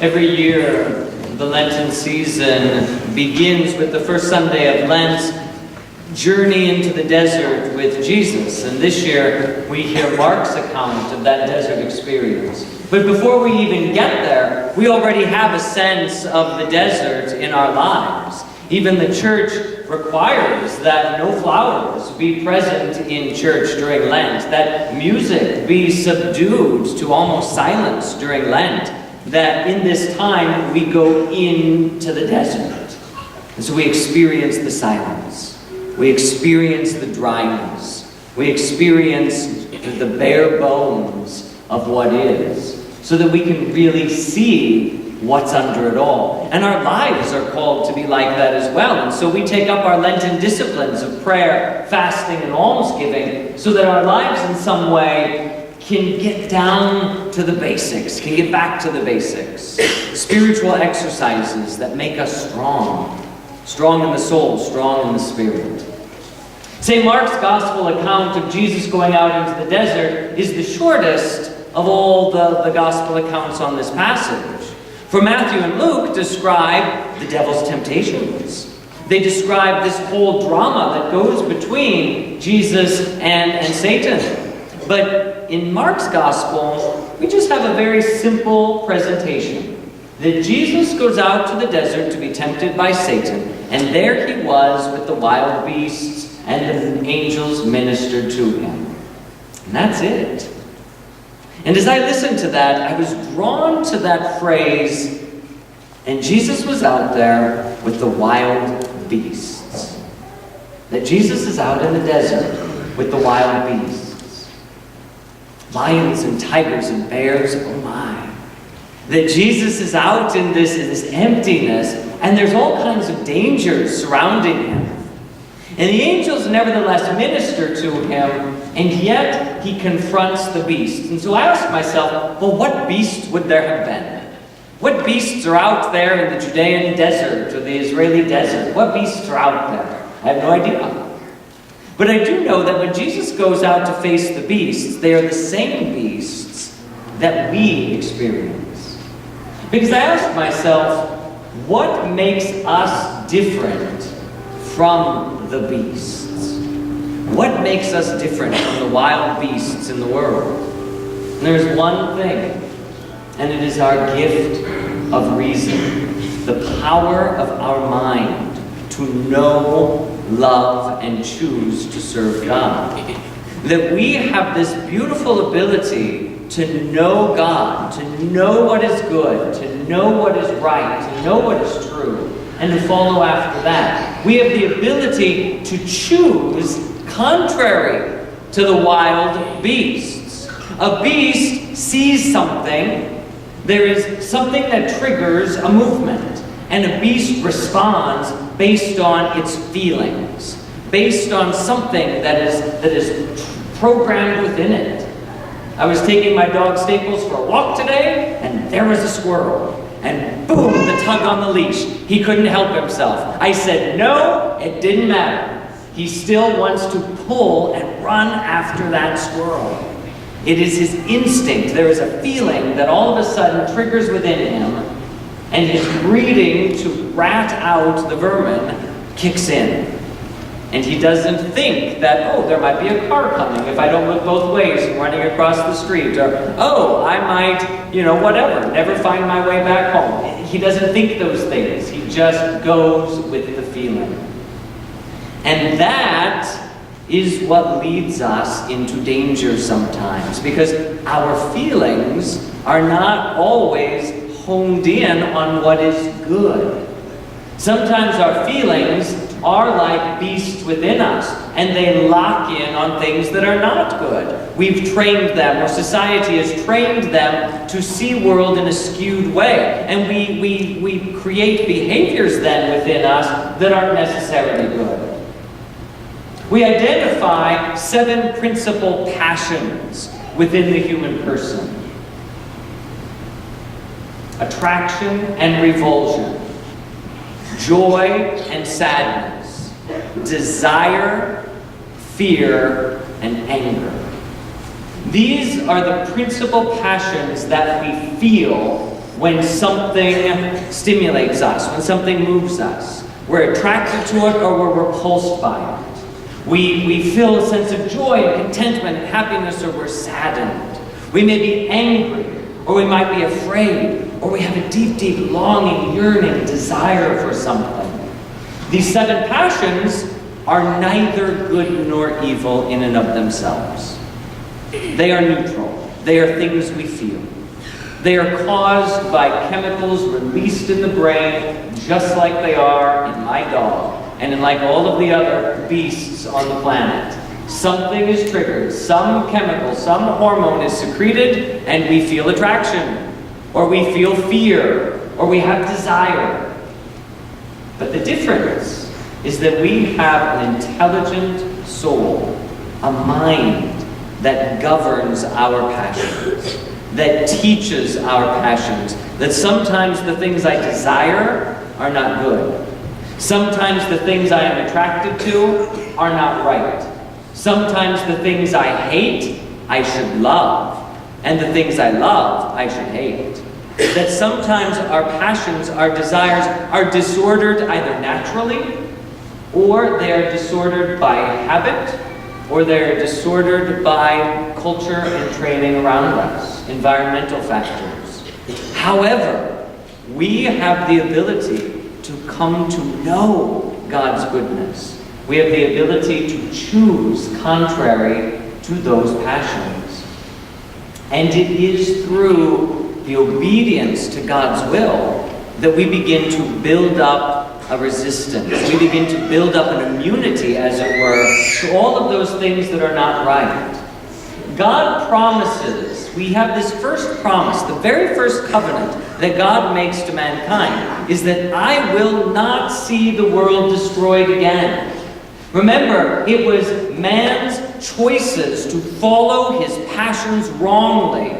Every year, the Lenten season begins with the first Sunday of Lent, journey into the desert with Jesus. And this year, we hear Mark's account of that desert experience. But before we even get there, we already have a sense of the desert in our lives. Even the church requires that no flowers be present in church during Lent, that music be subdued to almost silence during Lent, that in this time we go into the desert. And so we experience the silence. We experience the dryness. We experience the bare bones of what is, so that we can really see what's under it all. And our lives are called to be like that as well. And so we take up our Lenten disciplines of prayer, fasting, and almsgiving, so that our lives in some way can get down to the basics, can get back to the basics. Spiritual exercises that make us strong. Strong in the soul, strong in the spirit. St. Mark's gospel account of Jesus going out into the desert is the shortest of all the gospel accounts on this passage. For Matthew and Luke describe the devil's temptations. They describe this whole drama that goes between Jesus and Satan. But in Mark's gospel, we just have a very simple presentation. That Jesus goes out to the desert to be tempted by Satan, and there he was with the wild beasts, and the angels ministered to him. And that's it. And as I listened to that, I was drawn to that phrase, and Jesus was out there with the wild beasts. That Jesus is out in the desert with the wild beasts. Lions and tigers and bears, oh my. That Jesus is out in this emptiness, and there's all kinds of dangers surrounding him. And the angels nevertheless minister to him, and yet he confronts the beasts. And so I asked myself, well, what beasts would there have been? What beasts are out there in the Judean desert or the Israeli desert? What beasts are out there? I have no idea. But I do know that when Jesus goes out to face the beasts, they are the same beasts that we experience. Because I asked myself, what makes us different from the beasts? What makes us different from the wild beasts in the world? And there's one thing, and it is our gift of reason, the power of our mind to know, love, and choose to serve God. That we have this beautiful ability to know God, to know what is good, to know what is right, to know what is true, and to follow after that. We have the ability to choose contrary to the wild beasts. A beast sees something, there is something that triggers a movement, and a beast responds based on its feelings, based on something that is programmed within it. I was taking my dog Staples for a walk today, and there was a squirrel. And boom, the tug on the leash. He couldn't help himself. I said, no, it didn't matter. He still wants to pull and run after that squirrel. It is his instinct. There is a feeling that all of a sudden triggers within him, and his breeding to rat out the vermin kicks in. And he doesn't think that, oh, there might be a car coming if I don't look both ways and running across the street. Or, oh, I might, whatever, never find my way back home. He doesn't think those things. He just goes with the feeling. And that is what leads us into danger sometimes. Because our feelings are not always honed in on what is good. Sometimes our feelings are like beasts within us, and they lock in on things that are not good. We've trained them, or society has trained them to see world in a skewed way, and we create behaviors then within us that aren't necessarily good. We identify 7 principal passions within the human person. Attraction and revulsion, joy and sadness, desire, fear, and anger. These are the principal passions that we feel when something stimulates us, when something moves us. We're attracted to it or we're repulsed by it. We feel a sense of joy and contentment and happiness, or we're saddened. We may be angry, or we might be afraid, or we have a deep, deep longing, yearning, desire for something. These 7 passions are neither good nor evil in and of themselves. They are neutral. They are things we feel. They are caused by chemicals released in the brain, just like they are in my dog, and in like all of the other beasts on the planet. Something is triggered, some chemical, some hormone is secreted, and we feel attraction, or we feel fear, or we have desire. But the difference is that we have an intelligent soul, a mind that governs our passions, that teaches our passions, that sometimes the things I desire are not good. Sometimes the things I am attracted to are not right. Sometimes the things I hate, I should love. And the things I love, I should hate. That sometimes our passions, our desires, are disordered either naturally, or they are disordered by habit, or they're disordered by culture and training around us, environmental factors. However, we have the ability to come to know God's goodness. We have the ability to choose contrary to those passions. And it is through the obedience to God's will that we begin to build up a resistance. We begin to build up an immunity, as it were, to all of those things that are not right. God promises, we have this first promise, the very first covenant that God makes to mankind, is that I will not see the world destroyed again. Remember, it was man's choices to follow his passions wrongly,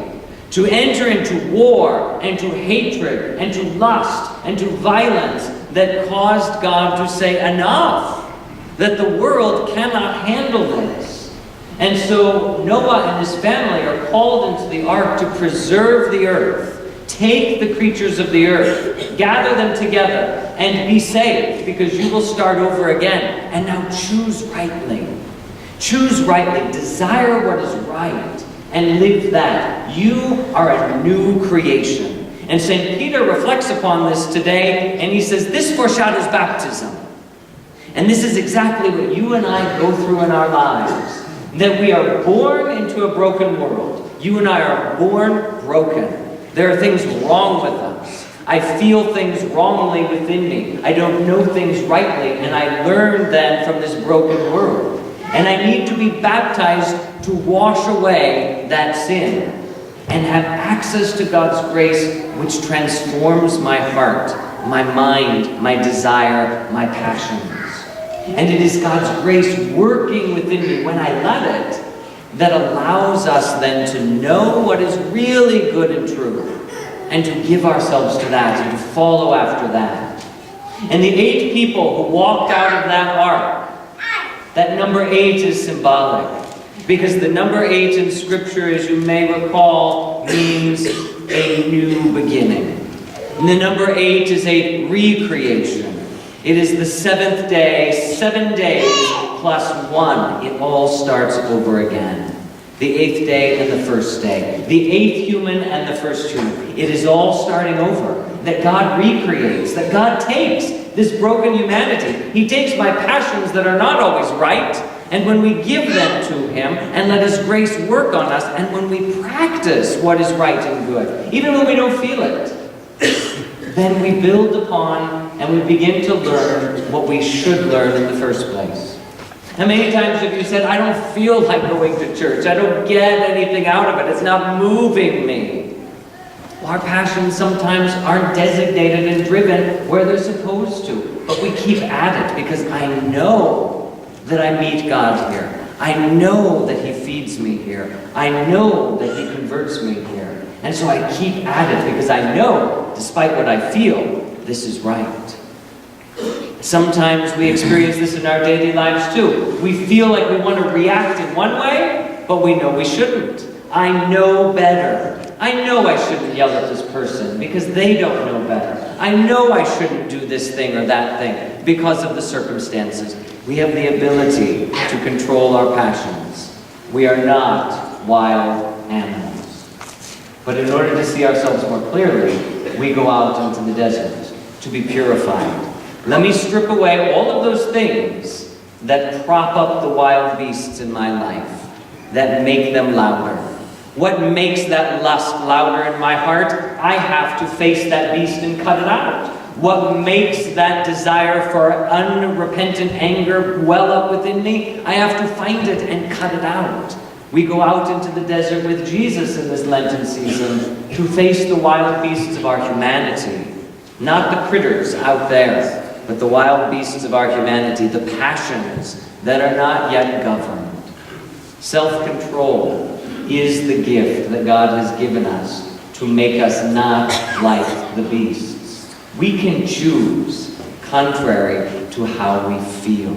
to enter into war and to hatred and to lust and to violence that caused God to say enough, that the world cannot handle this. And so Noah and his family are called into the ark to preserve the earth. Take the creatures of the earth, gather them together, and be saved, because you will start over again. And now choose rightly. Choose rightly. Desire what is right, and live that. You are a new creation. And St. Peter reflects upon this today, and he says, this foreshadows baptism. And this is exactly what you and I go through in our lives. That we are born into a broken world. You and I are born broken. There are things wrong with us. I feel things wrongly within me. I don't know things rightly, and I learn then from this broken world. And I need to be baptized to wash away that sin and have access to God's grace, which transforms my heart, my mind, my desire, my passions. And it is God's grace working within me when I let it that allows us then to know what is really good and true, and to give ourselves to that and to follow after that. And the 8 people who walked out of that ark, that number 8 is symbolic. Because the number 8 in Scripture, as you may recall, means a new beginning. And the number 8 is a recreation. It is the 7th day, 7 days plus 1. It all starts over again. The 8th day and the first day. The 8th human and the first human. It is all starting over. That God recreates. That God takes this broken humanity. He takes my passions that are not always right, and when we give them to Him and let His grace work on us, and when we practice what is right and good, even when we don't feel it, then we build upon and we begin to learn what we should learn in the first place. How many times have you said, I don't feel like going to church. I don't get anything out of it. It's not moving me. Well, our passions sometimes aren't designated and driven where they're supposed to. But we keep at it because I know that I meet God here. I know that He feeds me here. I know that He converts me here. And so I keep at it because I know, despite what I feel, this is right. Sometimes we experience this in our daily lives too. We feel like we want to react in one way, but we know we shouldn't. I know better. I know I shouldn't yell at this person because they don't know better. I know I shouldn't do this thing or that thing because of the circumstances. We have the ability to control our passions. We are not wild animals. But in order to see ourselves more clearly, we go out into the desert to be purified. Let me strip away all of those things that prop up the wild beasts in my life, that make them louder. What makes that lust louder in my heart? I have to face that beast and cut it out. What makes that desire for unrepentant anger well up within me? I have to find it and cut it out. We go out into the desert with Jesus in this Lenten season to face the wild beasts of our humanity. Not the critters out there, but the wild beasts of our humanity, the passions that are not yet governed. Self-control is the gift that God has given us to make us not like the beasts. We can choose contrary to how we feel.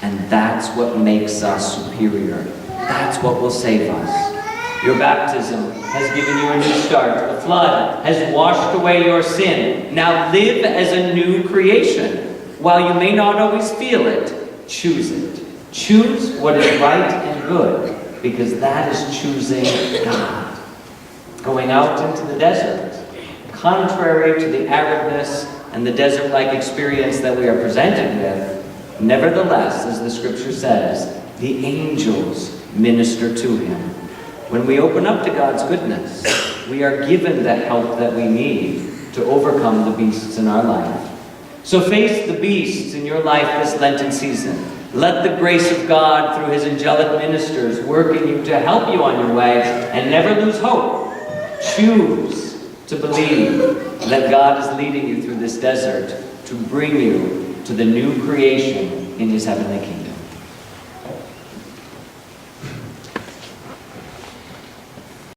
And that's what makes us superior. That's what will save us. Your baptism has given you a new start. The flood has washed away your sin. Now live as a new creation. While you may not always feel it, choose it. Choose what is right and good, because that is choosing God. Going out into the desert, contrary to the aridness and the desert-like experience that we are presented with, nevertheless, as the scripture says, the angels minister to him. When we open up to God's goodness, we are given the help that we need to overcome the beasts in our life. So face the beasts in your life this Lenten season. Let the grace of God through his angelic ministers work in you to help you on your way, and never lose hope. Choose to believe that God is leading you through this desert to bring you to the new creation in his heavenly kingdom.